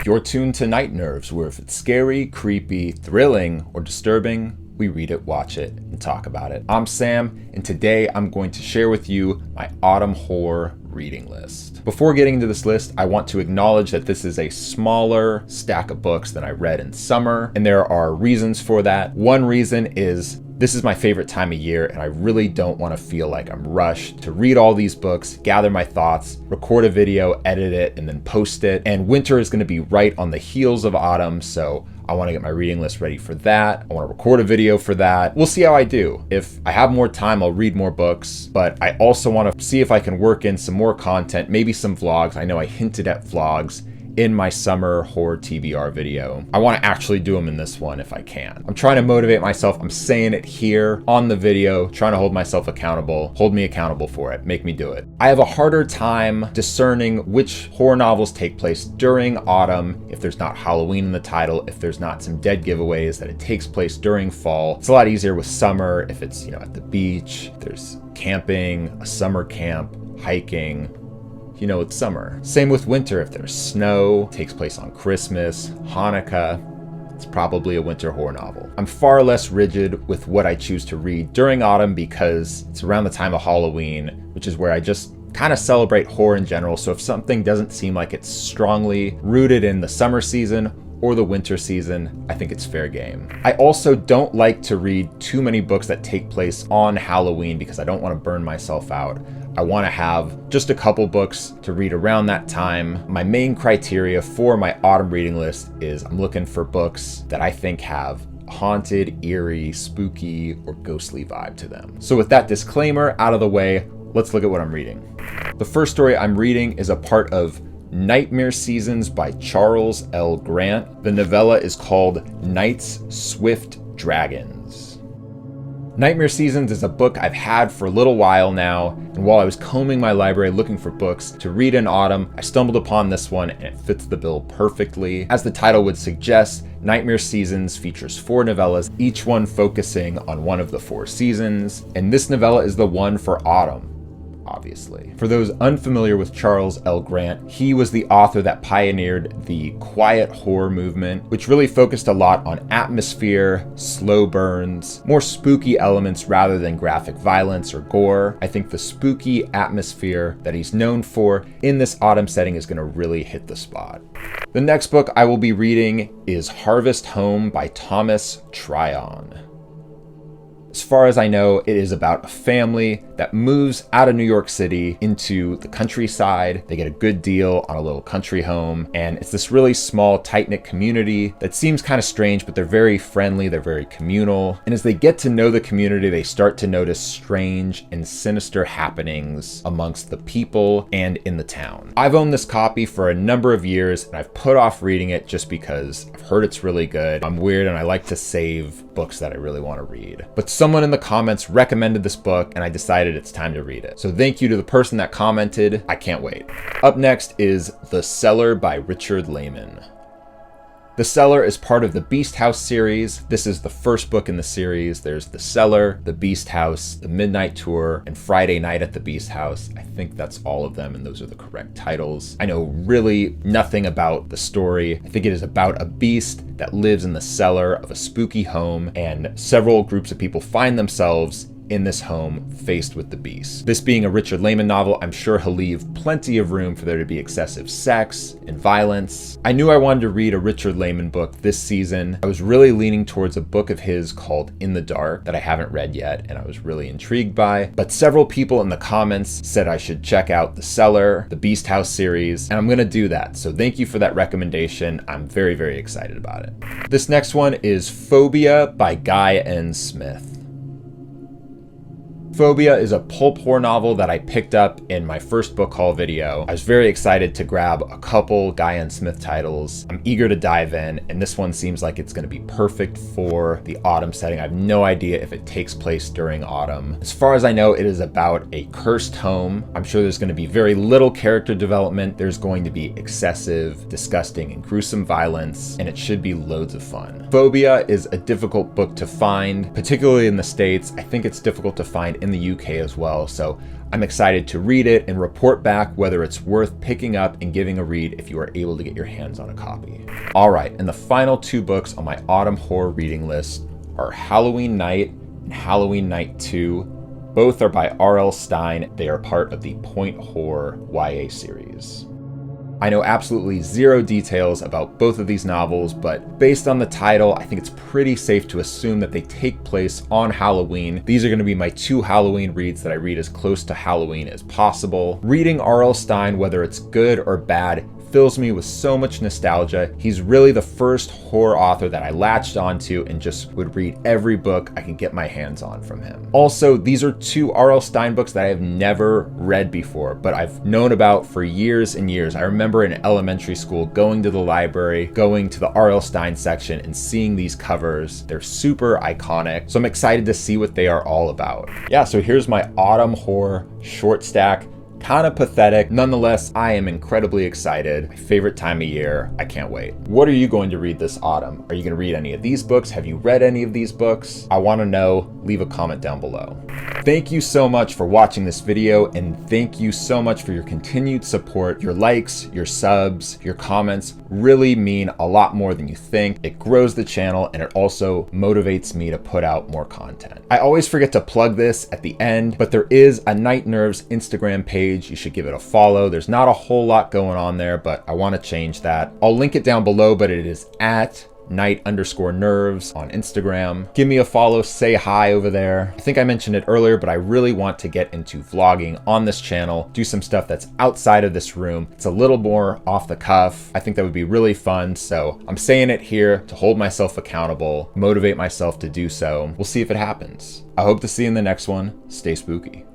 You're tuned to Night Nerves, where if it's scary, creepy, thrilling, or disturbing, we read it, watch it, and talk about it. I'm Sam, and today I'm going to share with you my autumn horror reading list. Before getting into this list, I want to acknowledge that this is a smaller stack of books than I read in summer, and there are reasons for that. One reason is this is my favorite time of year, and I really don't want to feel like I'm rushed to read all these books, gather my thoughts, record a video, edit it, and then post it. And winter is going to be right on the heels of autumn, so I want to get my reading list ready for that. I want to record a video for that. We'll see how I do. If I have more time, I'll read more books, but I also want to see if I can work in some more content, maybe some vlogs. I know I hinted at vlogs in my summer horror TBR video. I want to actually do them in this one if I can. I'm trying to motivate myself. I'm saying it here on the video, trying to hold myself accountable. Hold me accountable for it. Make me do it. I have a harder time discerning which horror novels take place during autumn, if there's not Halloween in the title, if there's not some dead giveaways that it takes place during fall. It's a lot easier with summer if it's, at the beach, there's camping, a summer camp, hiking. It's summer. Same with winter. If there's snow, takes place on Christmas, Hanukkah, it's probably a winter horror novel. I'm far less rigid with what I choose to read during autumn because it's around the time of Halloween, which is where I just kind of celebrate horror in general. So if something doesn't seem like it's strongly rooted in the summer season or the winter season, I think it's fair game. I also don't like to read too many books that take place on Halloween because I don't want to burn myself out. I want to have just a couple books to read around that time. My main criteria for my autumn reading list is I'm looking for books that I think have haunted, eerie, spooky, or ghostly vibe to them. So with that disclaimer out of the way, let's look at what I'm reading. The first story I'm reading is a part of Nightmare Seasons by Charles L. Grant. The novella is called Night's Swift Dragons. Nightmare Seasons is a book I've had for a little while now, and while I was combing my library looking for books to read in autumn, I stumbled upon this one and it fits the bill perfectly. As the title would suggest, Nightmare Seasons features 4 novellas, each one focusing on one of the 4 seasons, and this novella is the one for autumn. Obviously. For those unfamiliar with Charles L. Grant, he was the author that pioneered the quiet horror movement, which really focused a lot on atmosphere, slow burns, more spooky elements rather than graphic violence or gore. I think the spooky atmosphere that he's known for in this autumn setting is going to really hit the spot. The next book I will be reading is Harvest Home by Thomas Tryon. As far as I know, it is about a family that moves out of New York City into the countryside. They get a good deal on a little country home, and it's this really small, tight-knit community that seems kind of strange, but they're very friendly, they're very communal. And as they get to know the community, they start to notice strange and sinister happenings amongst the people and in the town. I've owned this copy for a number of years, and I've put off reading it just because I've heard it's really good. I'm weird, and I like to save books that I really want to read. But someone in the comments recommended this book, and I decided it's time to read it. So thank you to the person that commented. I can't wait. Up next is The Cellar by Richard Lehman. The Cellar is part of the Beast House series. This is the first book in the series. There's The Cellar, The Beast House, The Midnight Tour, and Friday Night at the Beast House. I think that's all of them, and those are the correct titles. I know really nothing about the story. I think it is about a beast that lives in the cellar of a spooky home, and several groups of people find themselves in this home faced with the beast. This being a Richard Lehman novel, I'm sure he'll leave plenty of room for there to be excessive sex and violence. I knew I wanted to read a Richard Lehman book this season. I was really leaning towards a book of his called In the Dark that I haven't read yet, and I was really intrigued by. But several people in the comments said I should check out The Cellar, the Beast House series, and I'm gonna do that. So thank you for that recommendation. I'm very, very excited about it. This next one is Phobia by Guy N. Smith. Phobia is a pulp horror novel that I picked up in my first book haul video. I was very excited to grab a couple Guy N. Smith titles. I'm eager to dive in, and this one seems like it's going to be perfect for the autumn setting. I have no idea if it takes place during autumn. As far as I know, it is about a cursed home. I'm sure there's going to be very little character development. There's going to be excessive, disgusting, and gruesome violence, and it should be loads of fun. Phobia is a difficult book to find, particularly in the States. I think it's difficult to find in the UK as well, so I'm excited to read it and report back whether it's worth picking up and giving a read if you are able to get your hands on a copy. All right, and the final 2 books on my autumn horror reading list are Halloween Night and Halloween Night 2. Both are by R.L. Stine. They are part of the Point Horror YA series. I know absolutely zero details about both of these novels, but based on the title, I think it's pretty safe to assume that they take place on Halloween. These are going to be my 2 Halloween reads that I read as close to Halloween as possible. Reading R.L. Stine, whether it's good or bad, fills me with so much nostalgia. He's really the first horror author that I latched onto and just would read every book I can get my hands on from him. Also, these are 2 R.L. Stine books that I have never read before, but I've known about for years and years. I remember in elementary school going to the library, going to the R.L. Stine section and seeing these covers. They're super iconic, so I'm excited to see what they are all about. Yeah, so here's my autumn horror short stack. Kind of pathetic. Nonetheless, I am incredibly excited. My favorite time of year. I can't wait. What are you going to read this autumn? Are you going to read any of these books? Have you read any of these books? I want to know. Leave a comment down below. Thank you so much for watching this video, and thank you so much for your continued support. Your likes, your subs, your comments really mean a lot more than you think. It grows the channel and it also motivates me to put out more content. I always forget to plug this at the end, but there is a Night Nerves Instagram page. You should give it a follow. There's not a whole lot going on there, but I want to change that. I'll link it down below, but it is at night_nerves on Instagram. Give me a follow, say hi over there. I think I mentioned it earlier, but I really want to get into vlogging on this channel, do some stuff that's outside of this room. It's a little more off the cuff. I think that would be really fun. So I'm saying it here to hold myself accountable, motivate myself to do so. We'll see if it happens. I hope to see you in the next one. Stay spooky.